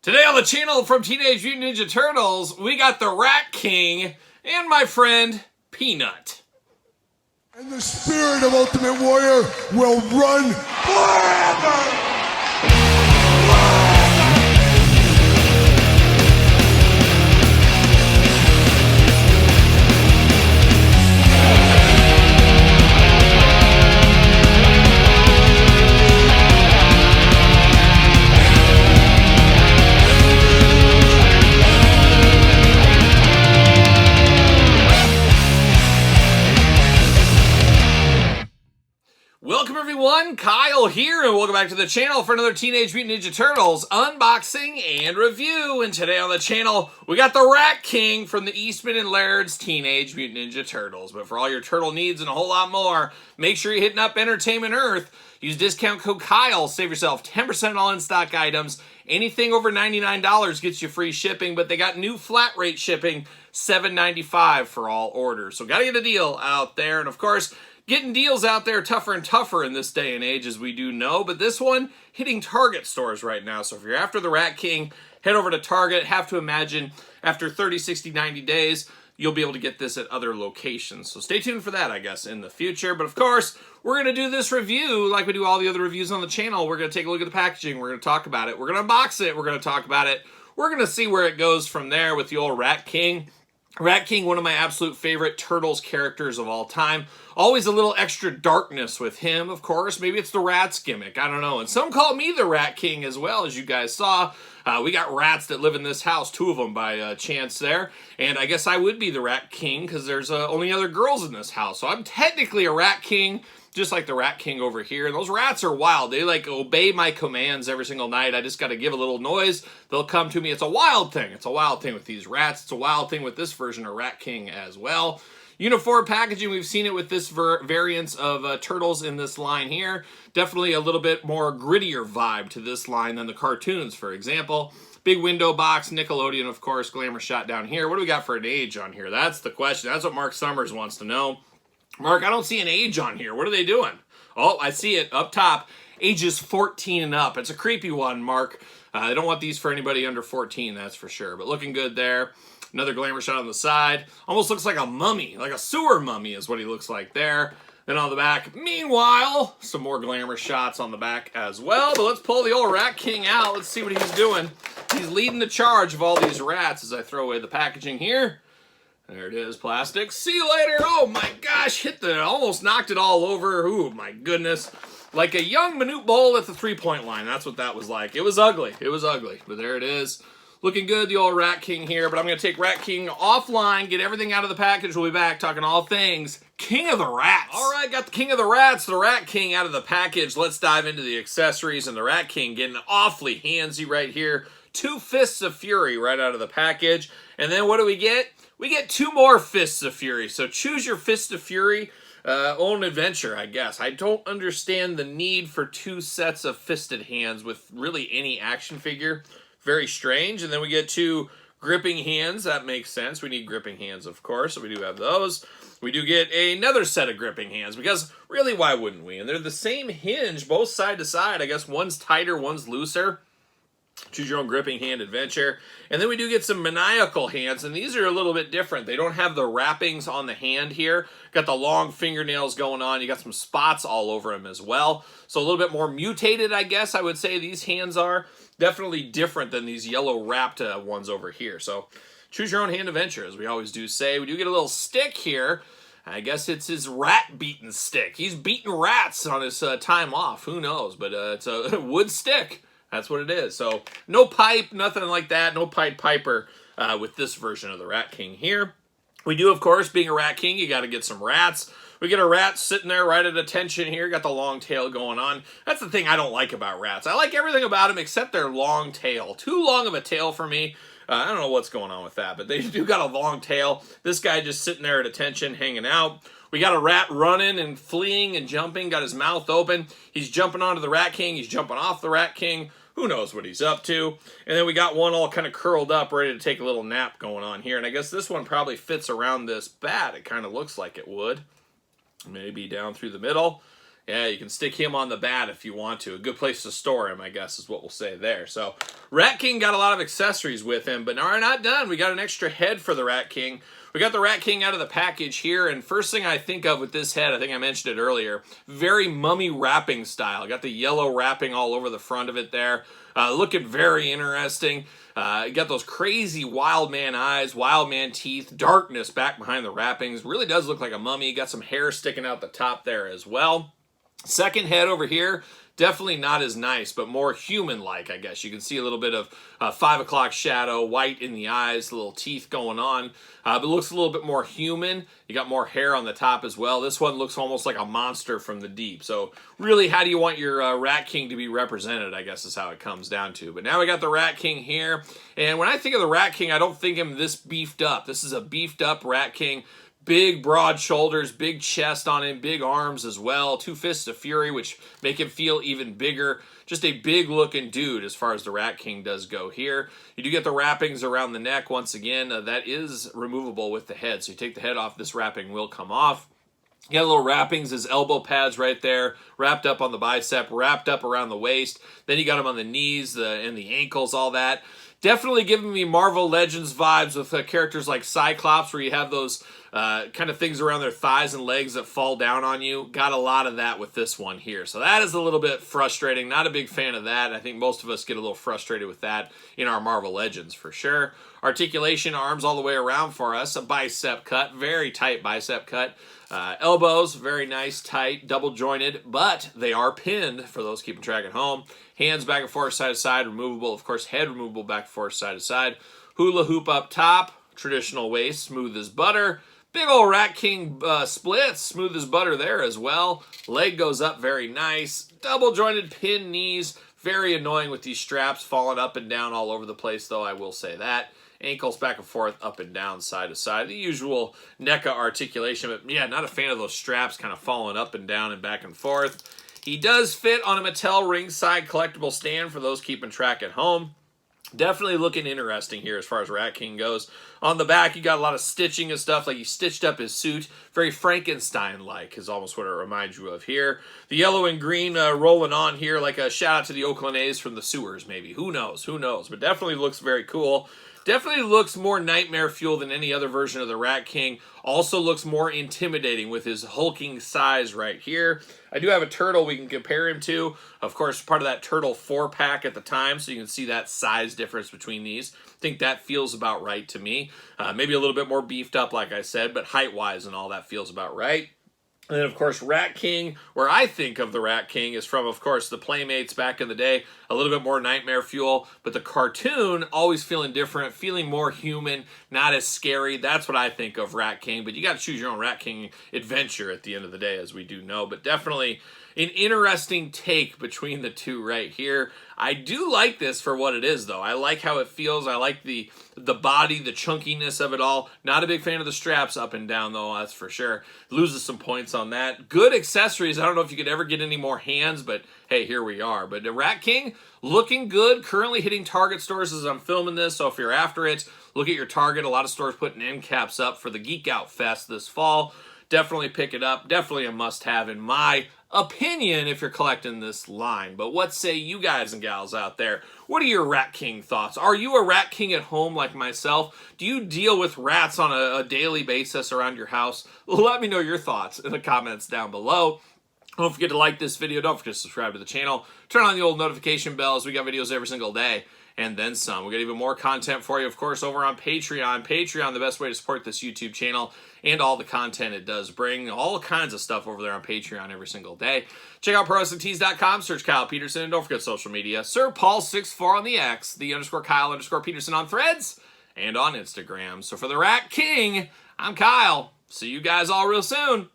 Today on the channel from Teenage Mutant Ninja Turtles, we got the Rat King and my friend Peanut. And the spirit of Ultimate Warrior will run forever! Welcome everyone, Kyle here, and welcome back to the channel for another Teenage Mutant Ninja Turtles unboxing and review. And today on the channel, we got the Rat King from the Eastman and Laird's Teenage Mutant Ninja Turtles. But for all your turtle needs and a whole lot more, make sure you're hitting up Entertainment Earth. Use discount code Kyle, save yourself 10% on all in-stock items. Anything over $99 gets you free shipping, but they got new flat rate shipping, $7.95 for all orders. So gotta get a deal out there, and of course, getting deals out there tougher and tougher in this day and age, as we do know, but this one hitting Target stores right now. So if you're after the Rat King, head over to Target. Have to imagine after 30, 60, 90 days, you'll be able to get this at other locations. So stay tuned for that, I guess, in the future. But of course, we're going to do this review like we do all the other reviews on the channel. We're going to take a look at the packaging. We're going to talk about it. We're going to unbox it. We're going to talk about it. We're going to see where it goes from there with the old Rat King. Rat King, one of my absolute favorite Turtles characters of all time. Always a little extra darkness with him, of course. Maybe it's the rat's gimmick. I don't know. And some call me the Rat King as well, as you guys saw. We got rats that live in this house, 2 of them by chance there. And I guess I would be the Rat King because there's only other girls in this house. So I'm technically a Rat King, just like the Rat King over here. And those rats are wild. They like obey my commands every single night. I just got to give a little noise. They'll come to me. It's a wild thing. It's a wild thing with these rats. It's a wild thing with this version of Rat King as well. Uniform packaging, we've seen it with this variants of Turtles in this line here. Definitely a little bit more grittier vibe to this line than the cartoons, for example. Big window box, Nickelodeon, of course, glamour shot down here. What do we got for an age on here? That's the question. That's what Mark Summers wants to know. Mark, I don't see an age on here. What are they doing? Oh, I see it up top. Ages 14 and up. It's a creepy one, Mark. They don't want these for anybody under 14, that's for sure. But looking good there. Another glamour shot on the side. Almost looks like a mummy, like a sewer mummy is what he looks like there. Then on the back, meanwhile, some more glamour shots on the back as well. But let's pull the old Rat King out. Let's see what he's doing. He's leading the charge of all these rats as I throw away the packaging here. There it is, plastic. See you later. Oh my gosh, almost knocked it all over. Ooh, my goodness. Like a young Manute Bowl at the three-point line. That's what that was like. It was ugly. It was ugly. But there it is. Looking good, the old Rat King here, but I'm going to take Rat King offline, get everything out of the package. We'll be back talking all things King of the Rats. All right, got the King of the Rats, the Rat King out of the package. Let's dive into the accessories, and the Rat King getting awfully handsy right here. 2 Fists of Fury right out of the package. And then what do we get? We get 2 more Fists of Fury. So choose your Fist of Fury. Own adventure, I guess. I don't understand the need for 2 sets of fisted hands with really any action figure. Very strange. And then we get 2 gripping hands. That makes sense. We need gripping hands, of course, so we do have those. We do get another set of gripping hands, because really, why wouldn't we? And they're the same hinge, both side to side. I guess one's tighter, one's looser. Choose your own gripping hand adventure. And then we do get some maniacal hands, and these are a little bit different. They don't have the wrappings on the hand here. Got the long fingernails going on. You got some spots all over them as well. So a little bit more mutated, I guess I would say these hands are. Definitely different than these yellow wrapped ones over here. So choose your own hand adventure, as we always do say. We do get a little stick here. I guess it's his rat beating stick. He's beating rats on his time off. Who knows? But it's a wood stick. That's what it is. So no pipe, nothing like that. No Pied Piper with this version of the Rat King here. We do, of course, being a Rat King, you got to get some rats. We get a rat sitting there right at attention here. Got the long tail going on. That's the thing I don't like about rats. I like everything about them except their long tail. Too long of a tail for me. I don't know what's going on with that, but they do got a long tail. This guy just sitting there at attention, hanging out. We got a rat running and fleeing and jumping. Got his mouth open. He's jumping onto the Rat King. He's jumping off the Rat King. Who knows what he's up to? And then we got one all kind of curled up, ready to take a little nap going on here. And I guess this one probably fits around this bat. It kind of looks like it would. Maybe down through the middle. Yeah, you can stick him on the bat if you want to. A good place to store him, I guess, is what we'll say there. So, Rat King got a lot of accessories with him, but now we're not done. We got an extra head for the Rat King. We got the Rat King out of the package here, and first thing I think of with this head, I think I mentioned it earlier, very mummy wrapping style. Got the yellow wrapping all over the front of it there. Looking very interesting. You got those crazy wild man eyes, wild man teeth, darkness back behind the wrappings. Really does look like a mummy. Got some hair sticking out the top there as well. Second head over here, definitely not as nice, but more human-like, I guess. You can see a little bit of 5 o'clock shadow, white in the eyes, little teeth going on, but looks a little bit more human. You got more hair on the top as well. This one looks almost like a monster from the deep. So really, how do you want your Rat King to be represented, I guess is how it comes down to. But now we got the Rat King here, and when I think of the Rat King, I don't think of him this beefed up. This is a beefed up Rat King. Big, broad shoulders, big chest on him, big arms as well. 2 fists of fury, which make him feel even bigger. Just a big-looking dude as far as the Rat King does go here. You do get the wrappings around the neck. Once again, that is removable with the head. So you take the head off, this wrapping will come off. You got little wrappings, his elbow pads right there, wrapped up on the bicep, wrapped up around the waist. Then you got him on the knees and the ankles, all that. Definitely giving me Marvel Legends vibes with characters like Cyclops, where you have those kind of things around their thighs and legs that fall down on you. Got a lot of that with this one here. So that is a little bit frustrating. Not a big fan of that. I think most of us get a little frustrated with that in our Marvel Legends for sure. Articulation, arms all the way around for us. A bicep cut, very tight bicep cut. Elbows, very nice, tight, double jointed, but they are pinned for those keeping track at home. Hands back and forth, side to side, removable. Of course, head removable back and forth, side to side. Hula hoop up top, traditional waist, smooth as butter. Big old Rat King splits, smooth as butter there as well. Leg goes up, very nice. Double jointed pin knees, very annoying with these straps falling up and down all over the place, though, I will say that. Ankles back and forth, up and down, side to side. The usual NECA articulation, but yeah, not a fan of those straps kind of falling up and down and back and forth. He does fit on a Mattel ringside collectible stand for those keeping track at home. Definitely looking interesting here as far as Rat King goes. On the back, you got a lot of stitching and stuff, like he stitched up his suit. Very Frankenstein-like is almost what it reminds you of here. The yellow and green rolling on here, like a shout out to the Oakland A's from the sewers, maybe. Who knows? Who knows? But definitely looks very cool. Definitely looks more nightmare fuel than any other version of the Rat King. Also looks more intimidating with his hulking size right here. I do have a turtle we can compare him to. Of course, part of that turtle 4-pack at the time, so you can see that size difference between these. I think that feels about right to me. Maybe a little bit more beefed up, like I said, but height-wise and all that feels about right. And then, of course, Rat King, where I think of the Rat King is from, of course, the Playmates back in the day. A little bit more nightmare fuel, but the cartoon always feeling different, feeling more human, not as scary. That's what I think of Rat King, but you got to choose your own Rat King adventure at the end of the day, as we do know. But definitely an interesting take between the two right here. I do like this for what it is, though. I like how it feels. I like the body, the chunkiness of it all. Not a big fan of the straps up and down, though, that's for sure. Loses some points on that. Good accessories. I don't know if you could ever get any more hands, but hey, here we are. But the Rat King, looking good. Currently hitting Target stores as I'm filming this, so if you're after it, look at your Target. A lot of stores putting end caps up for the Geek Out Fest this fall. Definitely pick it up. Definitely a must-have in my opinion if you're collecting this line. But what say you guys and gals out there? What are your Rat King thoughts? Are you a Rat King at home like myself? Do you deal with rats on a daily basis around your house? Let me know your thoughts in the comments down below. Don't forget to like this video. Don't forget to subscribe to the channel. Turn on the old notification bells. We got videos every single day. And then some. We got even more content for you, of course, over on Patreon. Patreon, the best way to support this YouTube channel and all the content it does bring. All kinds of stuff over there on Patreon every single day. Check out ProWrestlingTees.com. Search Kyle Peterson. And don't forget social media. Sir Paul64 on the X. The _Kyle_Peterson on Threads. And on Instagram. So for the Rat King, I'm Kyle. See you guys all real soon.